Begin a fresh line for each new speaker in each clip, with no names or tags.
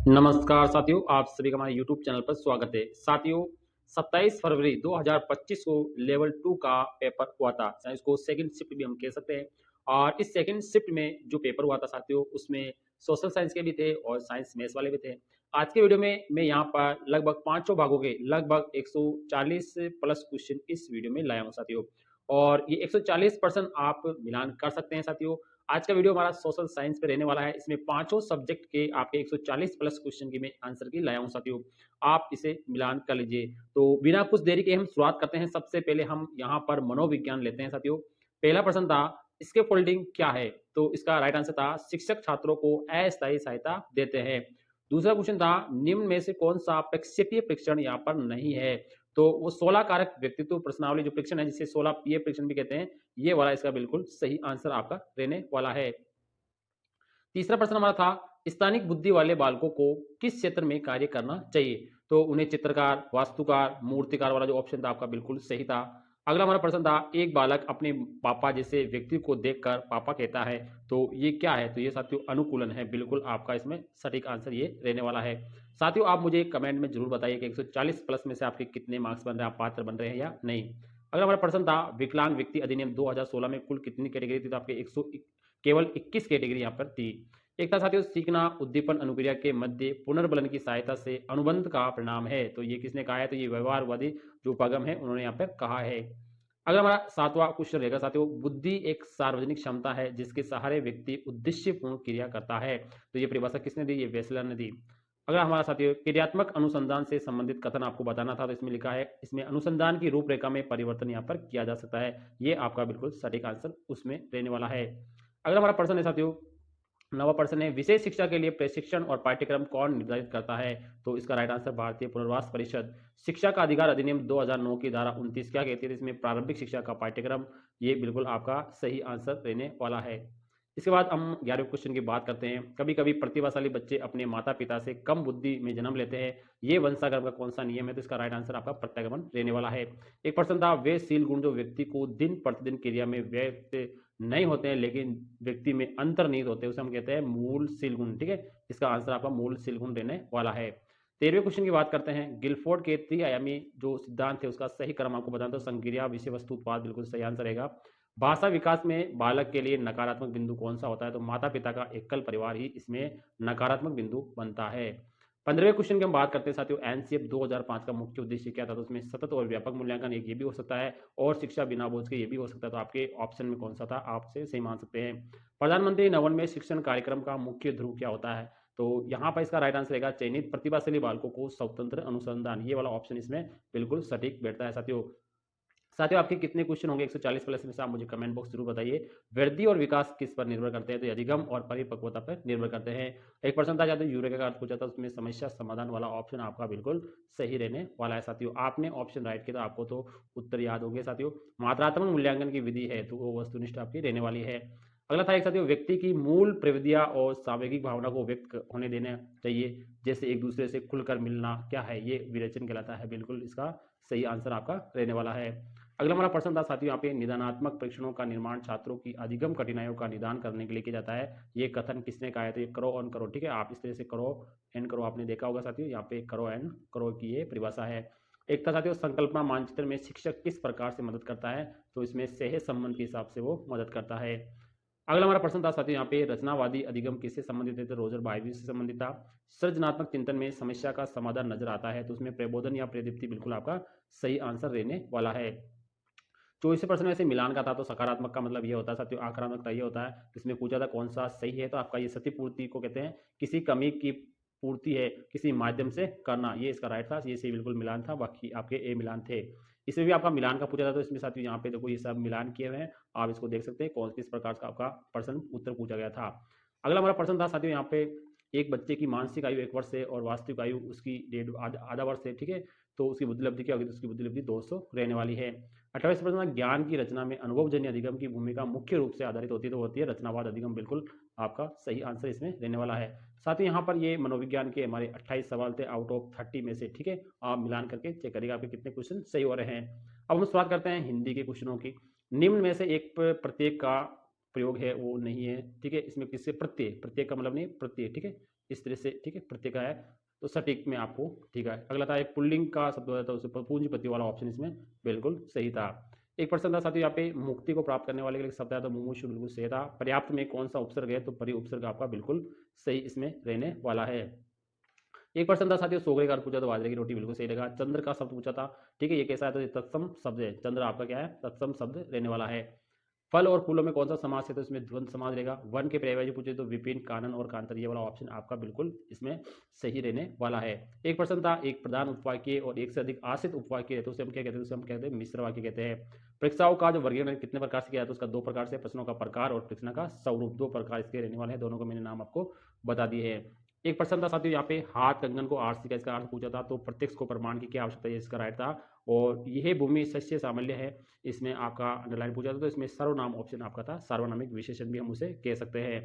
नमस्कार साथियों, आप सभी का हमारे यूट्यूब चैनल पर स्वागत है। साथियों, 27 फरवरी 2025 को लेवल 2 का पेपर हुआ था, चाहे इसको सेकंड शिफ्ट भी हम कह सकते हैं। और इस सेकंड शिफ्ट में जो पेपर हुआ था साथियों, उसमें सोशल साइंस के भी थे और साइंस मैथ्स वाले भी थे। आज के वीडियो में मैं यहाँ पर लगभग पाँचों भागों के लगभग 140 प्लस क्वेश्चन इस वीडियो में लाया हूँ साथियों। और ये 140% आप मिलान कर सकते हैं साथियों। आज का वीडियो हमारा सोशल साइंस पे रहने वाला है। इसमें पांचों सब्जेक्ट के आपके 140 प्लस क्वेश्चन की मैं आंसर की लाया हूं साथियों। आप इसे मिलान कर लीजिए। तो बिना कुछ देरी के हम शुरुआत करते हैं। सबसे पहले हम यहाँ पर मनोविज्ञान लेते हैं साथियों। पहला प्रश्न था, स्कैफोल्डिंग क्या है? तो इसका राइट आंसर था, शिक्षक छात्रों को अस्थायी सहायता देते हैं। दूसरा क्वेश्चन था, निम्न में से कौन सा प्रक्षेपीय परीक्षण यहाँ पर नहीं है? तो वो 16 कारक व्यक्तित्व प्रश्नावली जो परीक्षण है, जिसे 16 पीए परीक्षण भी कहते हैं, ये वाला इसका बिल्कुल सही आंसर आपका रहने वाला है। तीसरा प्रश्न हमारा था, स्थानिक बुद्धि वाले बालकों को किस क्षेत्र में कार्य करना चाहिए? तो उन्हें चित्रकार, वास्तुकार, मूर्तिकार वाला जो ऑप्शन था आपका बिल्कुल सही था। अगला हमारा प्रश्न था, एक बालक अपने पापा जैसे व्यक्ति को देखकर पापा कहता है, तो ये क्या है? तो ये साथियों अनुकूलन है। बिल्कुल आपका इसमें सटीक आंसर ये रहने वाला है। साथियों, आप मुझे कमेंट में जरूर बताइए कि 140 प्लस में से आपके कितने मार्क्स बन रहे हैं, आप पात्र बन रहे हैं या नहीं। अगला हमारा प्रश्न था, विकलांग व्यक्ति अधिनियम 2016 में कुल कितनी कैटेगरी थी? तो आपके 100 केवल 21 कैटेगरी यहाँ पर थी। एक था साथियों, सीखना उद्दीपन अनुक्रिया के मध्य पुनर्बलन की सहायता से अनुबंध का परिणाम है। तो ये किसने कहा है? तो ये व्यवहारवादी जो उपागम है उन्होंने यहाँ पर कहा है। अगर हमारा सातवां क्वेश्चन रहेगा साथियों, बुद्धि एक सार्वजनिक क्षमता है जिसके सहारे व्यक्ति उद्देश्यपूर्ण क्रिया करता है। तो ये परिभाषा किसने दी? ये वेसलर ने दी। अगर हमारा साथियों, क्रियात्मक अनुसंधान से संबंधित कथन आपको बताना था, तो इसमें लिखा है, इसमें अनुसंधान की रूपरेखा में परिवर्तन यहाँ पर किया जा सकता है। ये आपका बिल्कुल सटीक आंसर उसमें रहने वाला है। अगला हमारा प्रश्न है साथियों, नवा प्रश्न है, विशेष शिक्षा के लिए प्रशिक्षण और पाठ्यक्रम कौन निर्धारित करता है? तो इसका राइट आंसर भारतीय पुनर्वास परिषद। शिक्षा का अधिकार अधिनियम 2009 की धारा 29 क्या कहती है? इसमें प्रारंभिक शिक्षा का पाठ्यक्रम, ये बिल्कुल आपका सही आंसर रहने वाला है। इसके बाद हम 11वें क्वेश्चन की बात करते हैं। कभी कभी प्रतिभाशाली बच्चे अपने माता पिता से कम बुद्धि में जन्म लेते हैं, ये वंशागम का कौन सा नियम है? तो इसका राइट आंसर आपका प्रत्यागमन रहने वाला है। एक प्रश्न था, वे शील गुण जो व्यक्ति को दिन प्रतिदिन क्रिया में व्यक्त नहीं होते हैं लेकिन व्यक्ति में अंतर्निहित होते हैं, उसे हम कहते हैं मूल शील गुण। ठीक है, इसका आंसर आपका मूल शील गुण रहने वाला है। 13वें क्वेश्चन की बात करते हैं, गिलफोर्ड के त्रिआयामी जो सिद्धांत है उसका सही क्रम आपको बताना, तो संक्रिया विषय वस्तु उत्पाद बिल्कुल सही आंसर रहेगा। भाषा विकास में बालक के लिए नकारात्मक बिंदु कौन सा होता है? तो माता पिता का एकल परिवार ही इसमें नकारात्मक बिंदु बनता है। 15वें क्वेश्चन की हम बात करते हैं साथियों, एनसीएफ 2005 का मुख्य उद्देश्य क्या था? तो उसमें सतत और व्यापक मूल्यांकन, एक ये भी हो सकता है, और शिक्षा बिना बोझ के, ये भी हो सकता है। तो आपके ऑप्शन में कौन सा था, आपसे सही मान सकते हैं। प्रधानमंत्री नवोन्मेष शिक्षण कार्यक्रम का मुख्य ध्रुव क्या होता है? तो यहाँ पर इसका राइट आंसर रहेगा, चयनित प्रतिभाशाली बालकों को स्वतंत्र अनुसंधान। ये वाला ऑप्शन इसमें बिल्कुल सटीक बैठता है साथियों। साथियों, आपके कितने क्वेश्चन होंगे 140 प्लस में से, आप मुझे कमेंट बॉक्स जरूर बताइए। वृद्धि और विकास किस पर निर्भर करते हैं? तो अधिगम और परिपक्वता पर निर्भर करते हैं। एक प्रश्न था, जाते यूरेका का अर्थ पूछा था, उसमें समस्या समाधान वाला ऑप्शन आपका बिल्कुल सही रहने वाला है साथियों। आपने ऑप्शन राइट किया तो आपको तो उत्तर याद होंगे साथियों। मात्रात्मक मूल्यांकन की विधि है तो वो वस्तुनिष्ठ आपकी रहने वाली है। अगला था एक साथियों, व्यक्ति की मूल प्रविधियां और सामूहिक भावना को व्यक्त होने देना चाहिए, जैसे एक दूसरे से खुलकर मिलना, क्या है? ये विरेचन कहलाता है। बिल्कुल इसका सही आंसर आपका रहने वाला है। अगला हमारा प्रश्न था साथियों, यहाँ पे निदानात्मक परीक्षणों का निर्माण छात्रों की अधिगम कठिनाइयों का निदान करने के लिए किया जाता है, ये कथन किसने कहा है? तो ये करो ऑन करो। ठीक है, आप इस तरह से करो एंड करो आपने देखा होगा साथियों, यहाँ पे करो एंड करो की ये परिभाषा है। एक था साथियों, संकल्पना मानचित्र में शिक्षक किस प्रकार से मदद करता है? तो इसमें सह संबंध के हिसाब से वो मदद करता है। अगला हमारा प्रश्न था साथियों, यहाँ पे रचनावादी अधिगम किससे संबंधित है? तो रोजर बाइवी से संबंधित था। सृजनात्मक चिंतन में समस्या का समाधान नजर आता है, तो उसमें प्रबोधन या प्रदीप्ति बिल्कुल आपका सही आंसर रहने वाला है। 24% में से मिलान का था, तो सकारात्मक का मतलब ये होता है साथियों, आक्रामकता ये होता है। इसमें पूछा था कौन सा सही है, तो आपका ये क्षतिपूर्ति को कहते हैं, किसी कमी की पूर्ति है किसी माध्यम से करना, ये इसका राइट था, ये सही बिल्कुल मिलान था। बाकी आपके ए मिलान थे। इसमें भी आपका मिलान का पूछा था, तो इसमें साथियों यहाँ पे देखो ये सब मिलान किए हुए हैं, आप इसको देख सकते हैं कौन किस प्रकार का आपका प्रश्न उत्तर पूछा गया था। अगला हमारा प्रश्न था साथियों, यहाँ पे एक बच्चे की मानसिक आयु 1 वर्ष है और वास्तविक आयु उसकी डेढ़ आधा वर्ष है। ठीक है, तो उसकी बुद्धि लब्धि क्या होगी? तो उसकी बुद्धि लब्धि 200 रहने वाली है। 28 प्रश्न, ज्ञान की रचना में अनुभवजन्य अधिगम की भूमिका मुख्य रूप से आधारित होती है, तो होती है रचनावाद अधिगम। बिल्कुल आपका सही आंसर इसमें रहने वाला है। साथ ही यहाँ पर ये मनोविज्ञान के हमारे 28 सवाल थे आउट ऑफ 30 में से। ठीक है, आप मिलान करके चेक करिएगा आपके कितने क्वेश्चन सही हो रहे हैं। अब हम शुरुआत करते हैं हिंदी के क्वेश्चनों की। निम्न में से एक प्रत्येक का प्रयोग है वो नहीं है। ठीक है, इसमें किससे? प्रत्यय, प्रत्येक का मतलब नहीं प्रत्यय। ठीक है, इस तरह से, ठीक है, प्रत्यय का है तो सटीक में आपको, ठीक है। अगला था एक पुल्लिंग का शब्द होता है, तो पूंजीपति वाला ऑप्शन इसमें बिल्कुल सही था। एक प्रश्न था साथियों यहाँ पे, मुक्ति को प्राप्त करने वाले के लिए शब्द है तो मुमुक्षु बिल्कुल सही था। पर्याप्त में कौन सा उपसर्ग है, तो परि उपसर्ग आपका बिल्कुल सही इसमें रहने वाला है। एक प्रश्न था साथियों, सोगरे का अर्थ पूछा तो बाजरे की रोटी बिल्कुल सही रहेगा। चंद्र का शब्द पूछा था, ठीक है, ये कैसा है, तो ये तत्सम शब्द है। चंद्र आपका क्या है, तत्सम शब्द रहने वाला है। फल और फूलों में कौन सा समास है, तो इसमें द्वंद्व समास रहेगा। वन के पर्यायवाची पूछे तो विपिन, कानन और कांतर, ये वाला ऑप्शन आपका बिल्कुल इसमें सही रहने वाला है। एक प्रश्न था, एक प्रधान उपवाक्य और एक से अधिक आश्रित उपवाक्य है तो उसे हम क्या कहते हैं, उसे हम कहते हैं मिश्र वाक्य कहते हैं। परीक्षाओं का जो वर्गीकरण कितने प्रकार से किया है, तो उसका 2 प्रकार से, प्रश्नों का प्रकार और प्रश्न का स्वरूप, 2 प्रकार इसके रहने वाले हैं। दोनों को मैंने नाम आपको बता दिए हैं। एक प्रश्न था साथियों यहाँ पे, हाथ कंगन को आरसी का इसका अर्थ पूछा था, तो प्रत्यक्ष को प्रमाण की क्या आवश्यकता है, इसका राइट था। और यह भूमि शस्य सामान्य है, इसमें आपका अंडरलाइन पूछा था, तो इसमें सर्वनाम ऑप्शन आपका था। सार्वनामिक विशेषण भी हम उसे कह सकते हैं।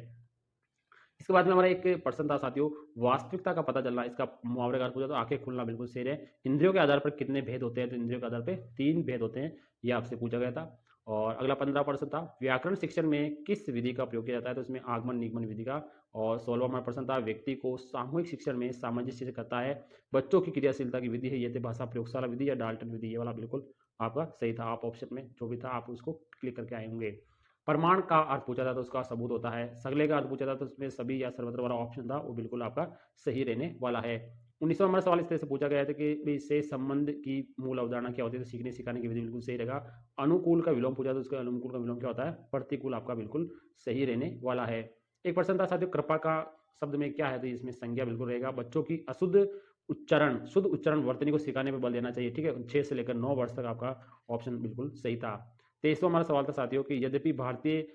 इसके बाद में हमारा एक प्रश्न था साथियों, वास्तविकता का पता चलना, इसका मुहावरे का अर्थ पूछा तो आंखें खुलना बिल्कुल सही है। इंद्रियों के आधार पर कितने भेद होते हैं, तो इंद्रियों के आधार पर 3 भेद होते हैं, यह आपसे पूछा गया था। और अगला 15 प्रश्न था, व्याकरण शिक्षण में किस विधि का प्रयोग किया जाता है, तो इसमें आगमन निगमन विधि का। और 16वां हमारा प्रश्न था, व्यक्ति को सामूहिक शिक्षण में सामंजस्य से करता है बच्चों की क्रियाशीलता की विधि है, यह भाषा प्रयोगशाला विधि या डाल्टन विधि, ये वाला बिल्कुल आपका सही था। आप ऑप्शन में जो भी था आप उसको क्लिक करके आए होंगे। प्रमाण का अर्थ पूछा था तो उसका सबूत होता है। सगले का अर्थ पूछा था तो उसमें सभी या सर्वत्र वाला ऑप्शन था, वो बिल्कुल आपका सही रहने वाला है। 19वां हमारा सवाल इस तरह से पूछा गया था कि विशेष संबंध की मूल अवधारणा क्या होती है, तो सीखने सिखाने की विधि बिल्कुल सही रहेगा। अनुकूल का विलोम पूछा तो उसका अनुकूल का विलोम क्या होता है, प्रतिकूल, आपका बिल्कुल सही रहने वाला है। एक प्रश्न था साथियों, कृपा का शब्द में क्या है, तो इसमें संज्ञा बिल्कुल रहेगा। बच्चों की अशुद्ध उच्चारण शुद्ध उच्चारण वर्तनी को सिखाने पर बल देना चाहिए, ठीक है। 6 से लेकर 9 वर्ष तक आपका ऑप्शन बिल्कुल सही था। 23वां हमारा सवाल था साथियों कि यद्यपि भारतीय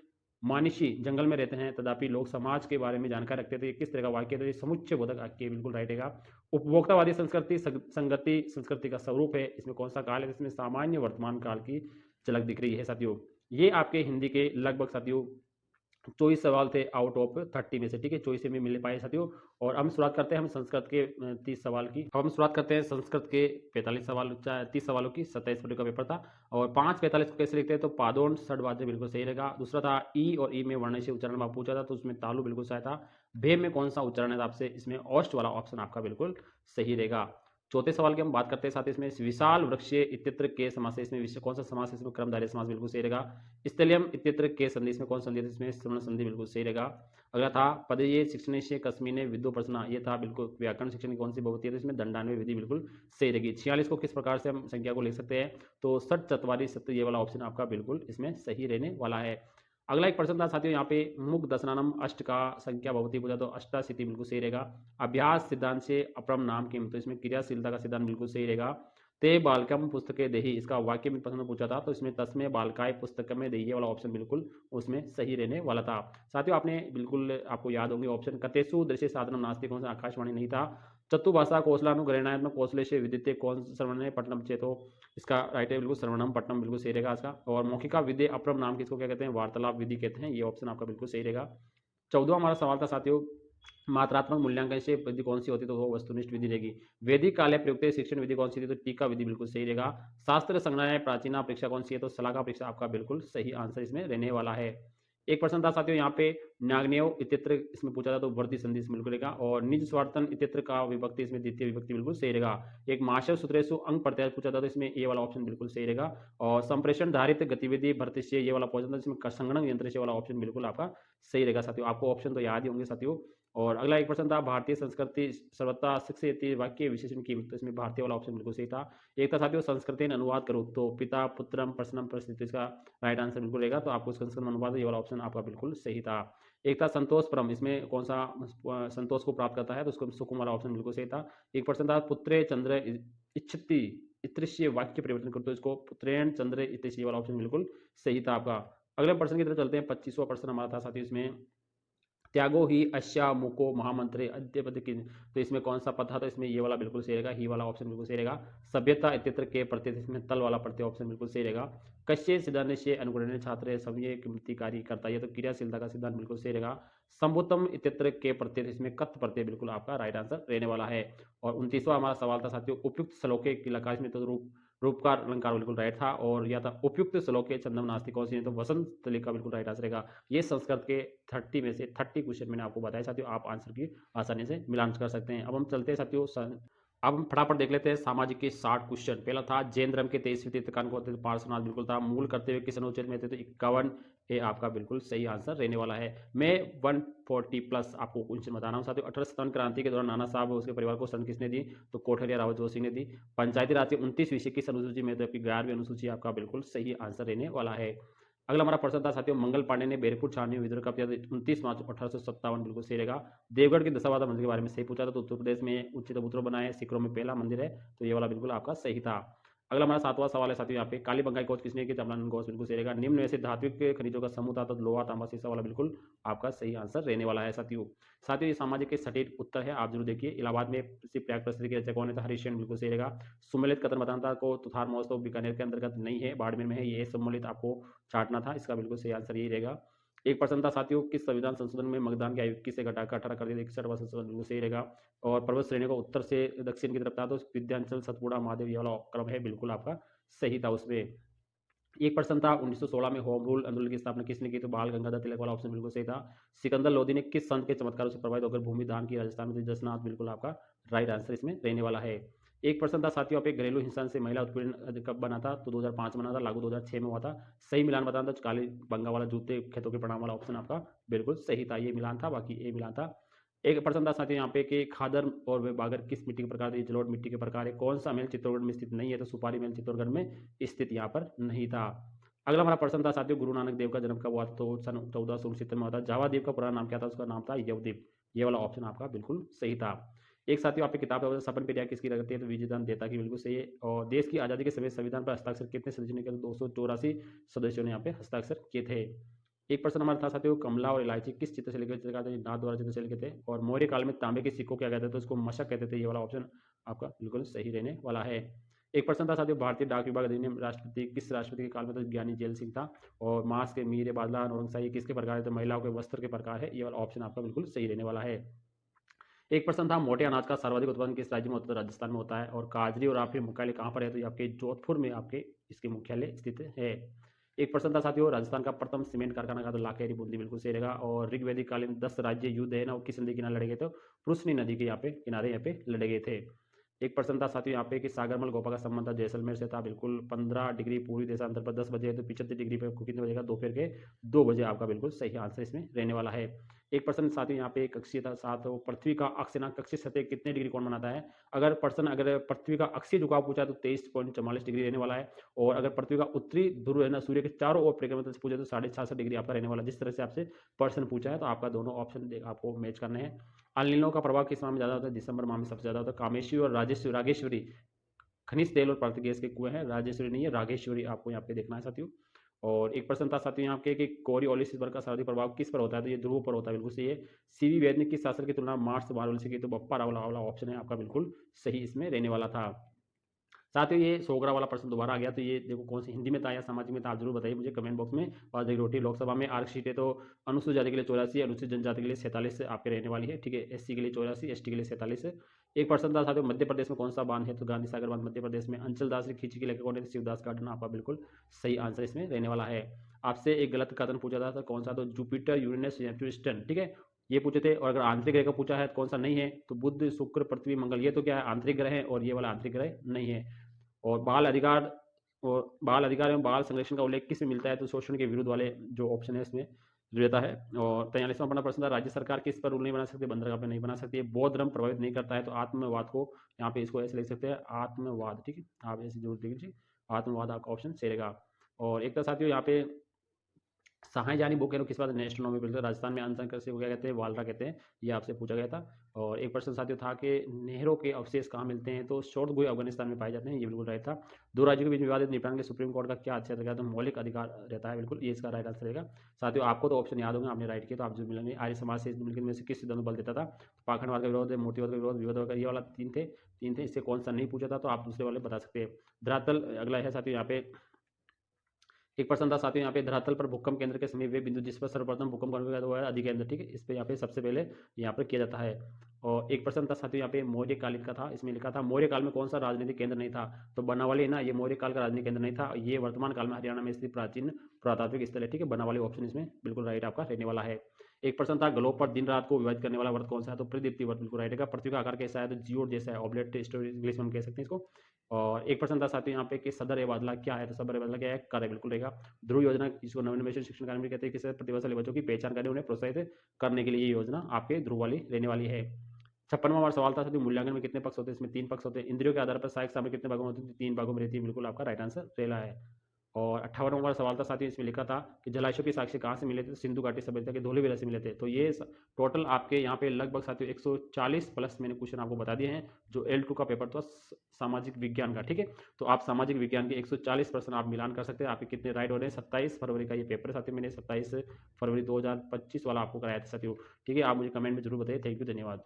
मानुषी जंगल में रहते हैं तथापि लोग समाज के बारे में जानकारी रखते थे, किस तरह का वाक्य है, तो ये समुच्चय बोधक वाक्य बिल्कुल राइट रहेगा। उपभोक्तावादी संस्कृति संगति संस्कृति का स्वरूप है, इसमें कौन सा काल है, इसमें सामान्य वर्तमान काल की झलक दिख रही है साथियों। ये आपके हिंदी के लगभग साथियों 24 सवाल थे आउट ऑफ 30 में से, ठीक है, 24 में मिल पाए साथियों। और हम शुरुआत करते हैं हम संस्कृत के 30 सवाल की। अब हम शुरुआत करते हैं संस्कृत के 45 सवाल, 30 सवालों की। 27 फरवरी का पेपर था। और 5:45 को कैसे लिखते हैं, तो पादोन षडवाद्य बिल्कुल सही रहेगा। दूसरा था ई और ई में वर्ण से उच्चारण में पूछा था, तो उसमें तालु बिल्कुल सही था। भे में कौन सा उच्चारण है आपसे, इसमें औष्ठ वाला ऑप्शन आपका बिल्कुल सही रहेगा। चौथे सवाल की हम बात करते हैं साथ, इसमें विशाल वृक्ष इत्यत्र के समास है, इसमें कौन सा समास है, इसमें कर्मधारय समास बिल्कुल सही रहेगा। स्थलियम इत्यत्र के संधि, इसमें कौन संधि है, इसमें श्रवण संधि बिल्कुल सही रहेगा। अगला था पदये शिक्षण से कस्मीने विद्यो प्रश्न, ये था बिल्कुल व्याकरण शिक्षण की कौन सी बहुवचन है, तो इसमें दंडान्वय विधि बिल्कुल सही रहेगी। 46 को किस प्रकार से हम संख्या को लिख सकते हैं, तो षट चत्वारी सत्य, ये वाला ऑप्शन आपका बिल्कुल इसमें सही रहने वाला है। अगला एक प्रश्न था साथियों यहाँ पे, मुख दशनानम अष्ट का संख्या भवती पूछा तो अष्टाशीति बिल्कुल सही रहेगा। अभ्यास सिद्धांत से अपरम नाम किम, तो इसमें क्रियाशीलता का सिद्धांत बिल्कुल सही रहेगा। ते बालकम पुस्तके देही, इसका वाक्य में प्रश्न पूछा था, तो इसमें तस्में बालकाय पुस्तक में देही वाला ऑप्शन बिल्कुल उसमें सही रहने वाला था। साथियों आपने बिल्कुल, आपको याद होंगे ऑप्शन, कतेसु दृश्य साधनम नास्ति, कौन सा आकाशवाणी नहीं था। चतुभाषा कौशलानुग्रहणात्मक कौशल से विदित्य कौन श्रवण पट्टनम चेतो, इसका राइट है बिल्कुल श्रवणम पट्टनम बिल्कुल सही रहेगा इसका। और मौखिका विद्या अपरम नाम किसको क्या कहते हैं, वार्तालाप विधि कहते हैं, ये ऑप्शन आपका बिल्कुल सही रहेगा। 14वां हमारा सवाल था साथियों, मात्रात्मक मूल्यांकन से विधि कौन सी होती है, तो वो वस्तुनिष्ठ विधि रहेगी। वैदिक काल प्रयुक्त शिक्षण विधि कौन सी थी, तो टीका विधि बिल्कुल सही रहेगा। शास्त्र संग्रह प्राचीन परीक्षा कौन सी है, तो सलाका परीक्षा आपका बिल्कुल सही आंसर इसमें रहने वाला है। एक प्रश्न था साथियों यहाँ पे, नाग्नेय इत्यत्र इसमें पूछा था, तो वर्ती संधि इसमें बिल्कुल रहेगा। और निज स्वार्थन इत्यत्र का विभक्ति इसमें द्वितीय विभक्ति बिल्कुल सही रहेगा। एक माशव सूत्रेषु अंग प्रत्याय पूछा था, तो इसमें ए वाला ऑप्शन बिल्कुल सही रहेगा। और संप्रेषण धारित गतिविधि भर्तिष्य, ये वाला पूछा था, इसमें संगणक यंत्र से वाला ऑप्शन बिल्कुल आपका सही रहेगा साथियों। आपको ऑप्शन तो याद ही होंगे साथियों। और अगला एक प्रश्न था, भारतीय संस्कृति सर्वथा शिक्षयति वाक्य विशेषण की, तो इसमें भारतीय वाला ऑप्शन बिल्कुल सही था। एक था साथियों, संस्कृति अनुवाद करो तो पिता पुत्रम प्रश्नम प्रश्न, इसका राइट आंसर बिल्कुल रहेगा। तो आपको संस्कृत अनुवाद, ये वाला ऑप्शन आपका बिल्कुल सही था। एक था संतोष परम, इसमें कौन सा संतोष को प्राप्त करता है, तो उसको सुकुम वाला ऑप्शन बिल्कुल सही था। एक प्रश्न था, पुत्रे चंद्र इच्छति इतृष्य वाक्य परिवर्तन करो, तो इसको पुत्रेण चंद्र इतृष्य वाला ऑप्शन बिल्कुल सही था आपका। अगले प्रश्न की तरफ चलते हैं। 25वां प्रश्न हमारा था साथियों, इसमें त्यागो ही अश्या मुको महामंत्रे अद्यपद की, तो इसमें कौन सा पद था, तो इसमें ये वाला बिल्कुल सही रहेगा, ही वाला ऑप्शन बिल्कुल सही रहेगा। सभ्यता इत्यत्र के प्रत्यय, इसमें तल वाला प्रत्यय ऑप्शन बिल्कुल सही रहेगा। कश्य सिद्धांत से अनुगुण छात्र समय कीमतिकारी करता है, तो क्रियाशीलता का सिद्धांत बिल्कुल सही रहेगा। संभुतम इत्यत्र के प्रत्यय, इसमें कत प्रत्यय बिल्कुल आपका राइट आंसर रहने वाला है। और 29वां हमारा सवाल था साथियों, उपयुक्त श्लोके की लकाश में तो रूप रूपकार अलंकार बिल्कुल राइट था। और या था उपयुक्त श्लोके चंदम नास्ति कौन सी है, तो वसंत तलिका बिल्कुल राइट आंसर रहेगा। ये संस्कृत के 30 में से 30 क्वेश्चन मैंने आपको बताया साथियों, आप आंसर की आसानी से मिलान कर सकते हैं। अब हम चलते हैं साथियों, अब हम फटाफट देख लेते हैं सामाजिक के 60 क्वेश्चन। पहला था जैन धर्म के 23वें तीर्थंकर को तो पार्श्वनाथ बिल्कुल था। मूल करते हुए किस अनुच्छेद में थे, तो 51 ये आपका बिल्कुल सही आंसर रहने वाला है। मैं 140 प्लस आपको क्वेश्चन बता रहा हूँ साथियों। 1857 क्रांति के दौरान नाना साहब और उसके परिवार को शरण किसने दी, तो कोठरिया रावत जोशी ने दी। पंचायती राज के 29 विषय किस अनुसूची में, तो आपकी 11वीं अनुसूची आपका बिल्कुल सही आंसर रहने वाला है। अगला हमारा प्रश्न था साथियों, मंगल पांडे ने बैरकपुर छावनी में विद्रोह कब किया, 29 मार्च 1857 बिल्कुल सही रहेगा। देवगढ़ के दशावतार मंदिर के बारे में सही पूछा था, तो उत्तर प्रदेश में उच्च चबूतरा बना है, सिखरों में पहला मंदिर है, तो ये वाला बिल्कुल आपका सही था। अगला हमारा 7वां सवाल है साथियों, यहाँ पे काली बंगाई खोज किसने की, जमनानंद घोष बिल्कुल सही रहेगा। निम्न में से धात्विक खनिजों का समूह था, तो लोहा तांबा सीसा वाला बिल्कुल आपका सही आंसर रहने वाला है साथियों। साथियों ये सामाजिक के सटीक उत्तर है, आप जरूर देखिए। इलाहाबाद में प्रयाग प्रसिद्धि के रचक कौन है, हरिश्चंद्र बिल्कुल सही रहेगा। सुमेलित कतन बताना को तुथार महोत्सव बीकानेर के अंतर्गत नहीं है, बाड़मेर में है, ये सम्मिलित आपको चाटना था, इसका बिल्कुल सही आंसर यही रहेगा। एक प्रश्न था साथियों, किस संविधान संशोधन में मतदान की आयु 21 से घटाकर 18 कर दिया, 61वां संशोधन बिल्कुल सही रहेगा। और पर्वत श्रेणी को उत्तर से दक्षिण की तरफ था, तो विंध्याचल सतपुड़ा महादेव ये वाला क्रम है, बिल्कुल आपका सही था उसमें। एक प्रश्न था 1916 में होम रूल आंदोलन की स्थापना किसने की, तो बाल गंगाधर तिलक वाला ऑप्शन बिल्कुल सही था। सिकंदर लोधी ने किस संत के चमत्कारों से प्रभावित होकर भूमि दान की राजस्थान में, जसनाथ बिल्कुल आपका राइट आंसर इसमें रहने वाला है। एक प्रश्न था साथियों, आप एक घरेलू हिंसा से महिला उत्पीड़न कब बना था, तो 2005 में बना था, लागू 2006 में हुआ था। सही मिलान बताना था, काली बंगा वाला जूते खेतों के परिणाम वाला ऑप्शन आपका बिल्कुल सही था, ये मिलान था, बाकी ये मिलान था। एक प्रश्न था साथियों यहाँ पे कि खादर और बागर किस मिट्टी के प्रकार है, जलोढ़ मिट्टी के प्रकार है। कौन सा महल चित्तौड़गढ़ में स्थित नहीं है, तो सुपारी महल चित्तौड़गढ़ में स्थित यहाँ पर नहीं था। अगला हमारा प्रश्न था साथियों, गुरु नानक देव का जन्म कब हुआ था, तो सन 1469 में हुआ था। जावा द्वीप का पुराना नाम क्या था, उसका नाम था यवद्वीप, ये वाला ऑप्शन आपका बिल्कुल सही था। एक साथियों आपकी किताब है सपन पेरिया किसकी रहती है, तो विजयदान देता की बिल्कुल सही है। और देश की आजादी के समय संविधान पर हस्ताक्षर कितने सदस्यों ने किया, 284 सदस्यों ने यहाँ पे हस्ताक्षर किए थे। एक प्रश्न हमारा था साथियों, कमला और इलायची किस चित्र से लिखे थे, नाथ द्वारा चित्र से लिखे थे। और मौर्य काल में तांबे के सिक्कों क्या कहते थे, तो उसको मशक कहते थे, ये वाला ऑप्शन आपका बिल्कुल सही रहने वाला है। एक प्रश्न था साथियों, भारतीय डाक विभाग अधिनियम राष्ट्रपति किस राष्ट्रपति के काल में, तो ज्ञानी जेल सिंह था। और मांस के मीरे बादला औरंगशाही किसके प्रकार है, तो महिलाओं के वस्त्र के प्रकार है, ये वाला ऑप्शन आपका बिल्कुल सही रहने वाला है। एक प्रश्न था, मोटे अनाज का सर्वाधिक उत्पादन किस राज्य में होता है, तो राजस्थान में होता है। और काजरी और आपके मुख्यालय कहाँ पर है, तो ये आपके जोधपुर में आपके इसके मुख्यालय स्थित है। एक प्रश्न था साथियों, राजस्थान का प्रथम सीमेंट कारखाना का, तो लाखेरी बूंदी बिल्कुल सही रहेगा। और ऋग्वैदिक कालीन 10 राज्य युद्ध है ना, वो किस नदी के किनारे लड़े गए थे, पुरुषनी नदी के यहाँ पे किनारे यहाँ पे लड़े गए थे। एक प्रश्न था साथियों यहाँ पे कि सागरमल गोपा का संबंध था जैसलमेर से था, बिल्कुल 15 डिग्री पूर्वी देशांतर पर 10 बजे है, तो 75 डिग्री पे कितने बजेगा, दोपहर के 2 बजे आपका बिल्कुल सही आंसर इसमें रहने वाला है। एक प्रश्न साथियों यहाँ पे कक्षीय था साथ, पृथ्वी का अक्ष ना कक्षीय सतह कितने डिग्री कोण बनाता है। अगर पृथ्वी का अक्षीय झुकाव पूछा तो 23.44 डिग्री रहने वाला है। और अगर पृथ्वी का उत्तरी ध्रुव है ना, सूर्य के चारों ओर परिक्रमण से पूछा तो 66.5 डिग्री आपका रहने वाला। जिस तरह से आपसे प्रश्न पूछा है, तो आपका दोनों ऑप्शन आपको मैच करने हैं। अनिलों का प्रभाव किस माह में ज्यादा होता है, दिसंबर माह में सबसे ज्यादा होता है। कामेश्वरी और रागेश्वरी खनिज तेल और प्राकृतिक गैस के कुएं हैं, राजेश्वरी नहीं है, रागेश्वरी आपको यहाँ पे देखना है साथियों। और एक प्रश्न था साथियों यहाँ पे कि कोरियोलिस वर्ग का सर्वाधिक प्रभाव किस पर होता है, तो ये ध्रुव पर होता है, बिल्कुल सही है। सीवी वैद ने किस शासक की तुलना मार्च मार्वल से की, तो बप्पा रावल वाला ऑप्शन है आपका बिल्कुल सही इसमें रहने वाला था। साथियों ये सोगरा वाला प्रश्न दोबारा आ गया, तो ये देखो कौन सी हिंदी में था या सामाजिक में था, आप जरूर बताइए मुझे कमेंट बॉक्स में। और देखिए रोटी लोकसभा में आरक्षित सीटें तो अनुसूचित जाति के लिए 84, अनुसूचित जनजाति के लिए 47 आपके रहने वाली है, ठीक है। एससी के लिए 84, एसटी के लिए 47। एक प्रश्न था साथियों, मध्य प्रदेश में कौन सा बांध है, तो गांधी सागर बांध मध्य प्रदेश में। अंचल दास की खींची के लेकर कौन है, तो शिवदास गार्डन आपका बिल्कुल सही आंसर इसमें रहने वाला है। आपसे एक गलत कथन पूछा था, तो कौन सा, तो जुपिटर यूरेनस नेपच्यून, ठीक है, ये पूछे थे। और अगर आंतरिक ग्रह का पूछा है तो कौन सा नहीं है, तो बुध शुक्र पृथ्वी मंगल, ये तो क्या है आंतरिक ग्रह है, और ये वाला आंतरिक ग्रह नहीं है। और बाल अधिकार एवं बाल संरक्षण का उल्लेख किस में मिलता है, तो शोषण के विरुद्ध वाले जो ऑप्शन है इसमें रहता है। और 43वां अपना प्रश्न था, राज्य सरकार किस पर रूल नहीं बना सकती, बंदरगाह पे नहीं बना सकती है। बौद्ध धर्म प्रभावित नहीं करता है, तो आत्मवाद को यहाँ पे इसको ऐसे लिख सकते हैं, आत्मवाद, ठीक है, आप ऐसे जरूर देखिए, आत्मवाद आपका ऑप्शन सही रहेगा। और एक तो साथियों यहाँ पे सहाय जानी बुक किस बात एस्ट्रोनॉमी बोलते हैं, राजस्थान में अनशन कृषि को क्या कहते हैं, वालरा कहते हैं, ये आपसे पूछा गया था। और एक प्रश्न साथियों था कि नहरों के अवशेष कहाँ मिलते हैं, तो शॉर्ट गोई अफगानिस्तान में पाए जाते हैं, ये बिल्कुल राइट था। दो राज्यों के बीच विवादित निपटान के सुप्रीम कोर्ट का क्या अच्छा रहेगा, तो मौलिक अधिकार रहता है, बिल्कुल ये इसका राइट आंसर रहेगा। साथियों आपको तो ऑप्शन याद होंगे, आपने राइट किया, तो आप जो मिलेंगे। आर्य समाज से निम्नलिखित में से किस सिद्धांत बल देता था, पाखंडवाद का विरोध, मूर्तिवाद का विरोध, विवाद का, ये वाला तीन थे, इससे कौन सा नहीं पूछा था, तो आप दूसरे वाले बता सकते हैं। धरातल अगला है साथियों यहाँ पे एक प्रश्न था साथियों यहाँ पे, धरातल पर भूकंप केंद्र के समीप वे बिंदु जिस पर सर्वप्रथम भूकंप अनुभव हुआ है अधिकेंद्र, ठीक है, इस पे यहाँ पे सबसे पहले यहाँ पर किया जाता है। और एक प्रश्न था साथियों यहाँ पे मौर्य कालिक का था, इसमें लिखा था मौर्य काल में कौन सा राजनीतिक केंद्र नहीं था, तो बनावाली है ना, ये मौर्य काल का राजनीतिक केंद्र नहीं था, ये वर्तमान काल में हरियाणा में स्थित प्राचीन पुरातात्विक स्थल है, ठीक है, बनावाली ऑप्शन इसमें बिल्कुल राइट आपका रहने वाला है। एक प्रश्न था ग्लोब पर दिन रात को विभाजित करने वाला व्रत कौन सा है, तो प्रदीप्ति व्रत बिल्कुल राइट है। पृथ्वी का आकार कैसा है, तो जियोड जैसा है, ऑब्लेट स्टोरी इंग्लिश में हम कह सकते हैं इसको। और एक प्रश्न था साथियों यहाँ पे कि सदर ए बादला क्या है, तो सदर ए बादला क्या है, कार्य बिल्कुल रहेगा। ध्रुव योजना इसको नवोन्मेष शिक्षण कार्यक्रम कहते हैं, किसी प्रतिभाशाली बच्चों की पहचान करने उन्हें प्रोत्साहित करने के लिए ये योजना आपके ध्रुव वाली रहने वाली है। 56वां सवाल था साथियों, मूल्यांकन में कितने पक्ष होते हैं, इसमें 3 पक्ष होते हैं। इंद्रियों के आधार पर सहायक सामग्री कितने भागों में होती है, 3 भागों में रहती है, बिल्कुल आपका राइट आंसर रेला है। और 58वां सवाल था साथियों, इसमें लिखा था कि जलाशयों के साक्ष्य कहाँ से मिले थे, तो सिंधु घाटी सभ्यता के धौलीवेला से मिले थे। तो ये टोटल आपके यहाँ पे लगभग साथियों 140 प्लस मैंने क्वेश्चन आपको बता दिए हैं, जो L2 का पेपर था सामाजिक विज्ञान का, ठीक है। तो आप सामाजिक विज्ञान के 140 प्रश्न आप मिलान कर सकते हैं, आपके कितने राइट हो रहे हैं। 27 फरवरी का ये पेपर है साथियों, मैंने 27 फरवरी 2025 वाला आपको कराया था साथियों, ठीक है। आप मुझे कमेंट में जरूर बताइए। थैंक यू, धन्यवाद।